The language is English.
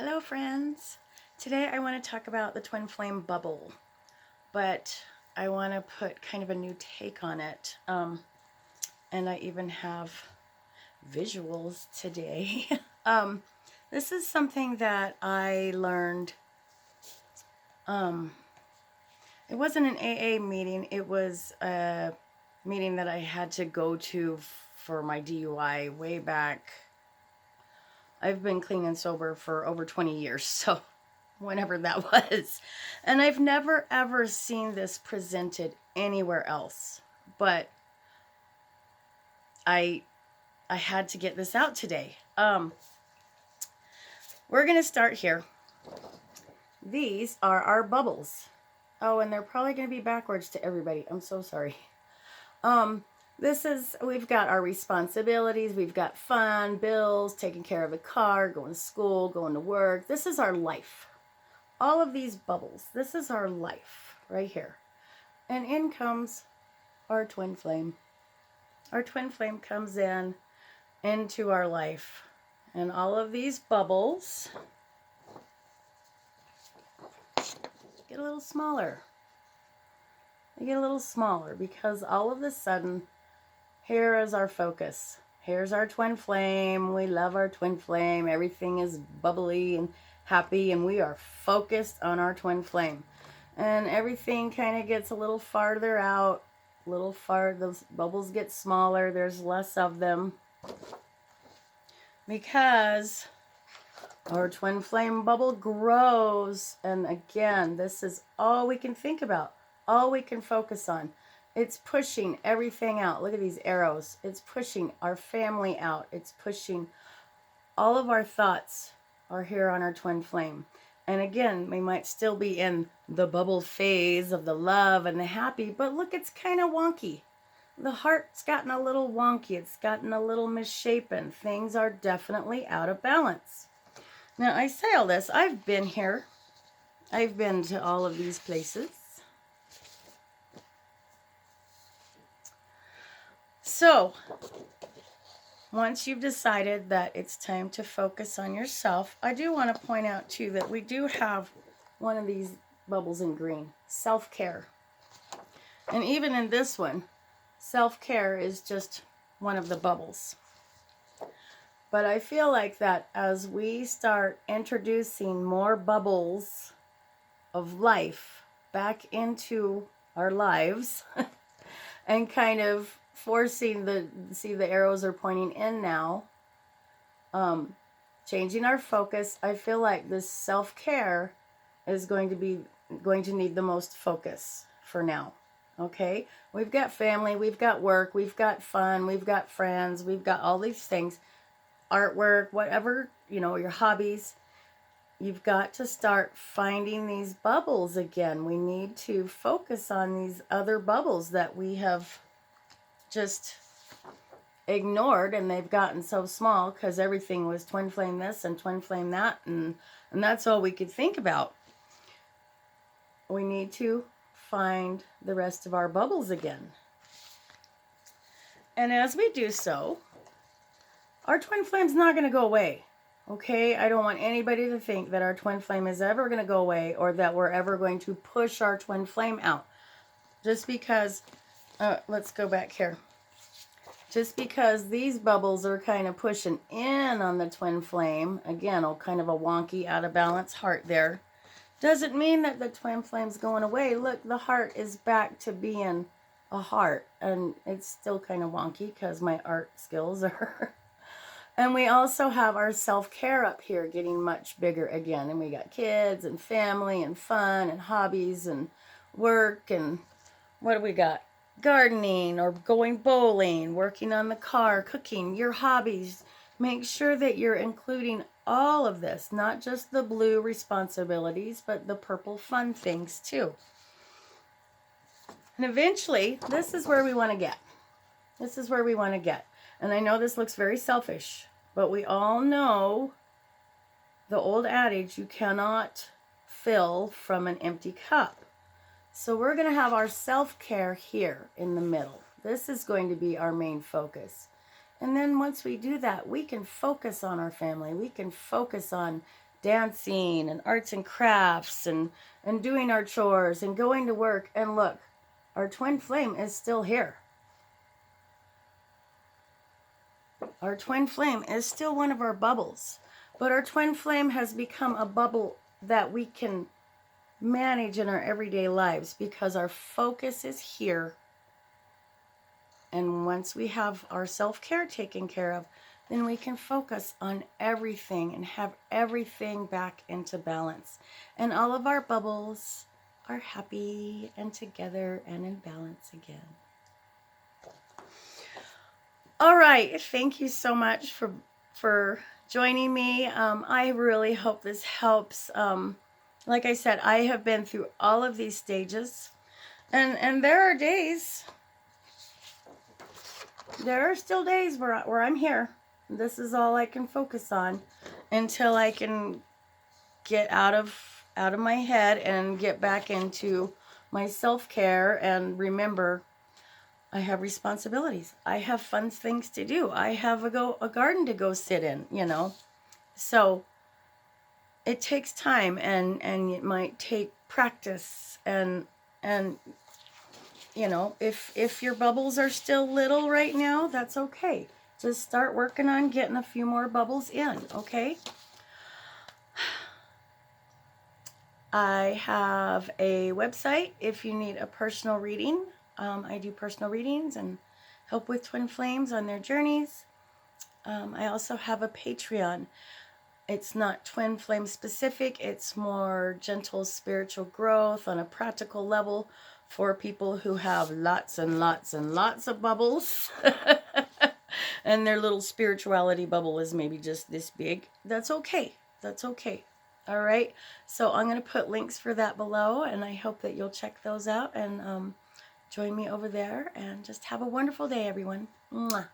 Hello friends! Today I want to talk about the twin flame bubble, but I want to put kind of a new take on it. And I even have visuals today. This is something that I learned. It wasn't an AA meeting, it was a meeting that I had to go to for my DUI way back. I've been clean and sober for over 20 years, so whenever that was. And I've never ever seen this presented anywhere else. But I had to get this out today. We're going to start here. These are our bubbles. Oh, and they're probably going to be backwards to everybody. I'm so sorry. We've got our responsibilities, we've got fun, bills, taking care of the car, going to school, going to work. This is our life. All of these bubbles, this is our life right here. And in comes our twin flame. Our twin flame comes into our life. And all of these bubbles get a little smaller. They get a little smaller because all of a sudden, here is our focus. Here's our twin flame. We love our twin flame. Everything is bubbly and happy, and we are focused on our twin flame. And everything kind of gets a little farther out, those bubbles get smaller, there's less of them. Because our twin flame bubble grows, and again, this is all we can think about, all we can focus on. It's pushing everything out. Look at these arrows. It's pushing our family out. It's pushing all of our thoughts are here on our twin flame. And again, we might still be in the bubble phase of the love and the happy, but look, it's kind of wonky. The heart's gotten a little wonky. It's gotten a little misshapen. Things are definitely out of balance. Now, I say all this. I've been here. I've been to all of these places. So, once you've decided that it's time to focus on yourself, I do want to point out too that we do have one of these bubbles in green, self-care. And even in this one, self-care is just one of the bubbles. But I feel like that as we start introducing more bubbles of life back into our lives and kind of forcing the arrows are pointing in now, changing our focus. I feel like this self-care is going to need the most focus for now. Okay, we've got family, we've got work, we've got fun, we've got friends, we've got all these things, artwork, whatever, your hobbies. You've got to start finding these bubbles again. We need to focus on these other bubbles that we have just ignored, and they've gotten so small because everything was twin flame this and twin flame that, and that's all we could think about. We need to find the rest of our bubbles again. And as we do so, our twin flame's not going to go away. Okay, I don't want anybody to think that our twin flame is ever going to go away or that we're ever going to push our twin flame out. Just because, let's go back here. Just because these bubbles are kind of pushing in on the twin flame, again, kind of a wonky, out of balance heart there, doesn't mean that the twin flame's going away. Look, the heart is back to being a heart, and it's still kind of wonky because my art skills are... And we also have our self-care up here getting much bigger again. And we got kids and family and fun and hobbies and work, and what do we got? Gardening or going bowling, working on the car, cooking, your hobbies. Make sure that you're including all of this, not just the blue responsibilities, but the purple fun things too. And eventually, this is where we want to get. This is where we want to get. And I know this looks very selfish, but we all know the old adage, you cannot fill from an empty cup. So we're going to have our self-care here in the middle. This is going to be our main focus. And then once we do that, we can focus on our family. We can focus on dancing and arts and crafts and doing our chores and going to work. And look, our twin flame is still here. Our twin flame is still one of our bubbles, but our twin flame has become a bubble that we can manage in our everyday lives because our focus is here. And once we have our self-care taken care of, then we can focus on everything and have everything back into balance. And all of our bubbles are happy and together and in balance again. All right, thank you so much for joining me. I really hope this helps. Like I said, I have been through all of these stages, and there are days, there are still days where I'm here. This is all I can focus on until I can get out of my head and get back into my self-care and remember I have responsibilities. I have fun things to do. I have a garden to go sit in, you know. So it takes time and it might take practice and you know, if your bubbles are still little right now, that's okay. Just start working on getting a few more bubbles in, okay? I have a website if you need a personal reading. I do personal readings and help with twin flames on their journeys. I also have a Patreon. It's not twin flame specific. It's more gentle spiritual growth on a practical level for people who have lots and lots and lots of bubbles. And their little spirituality bubble is maybe just this big. That's okay. That's okay. All right. So I'm going to put links for that below, and I hope that you'll check those out and join me over there, and just have a wonderful day, everyone. Mwah.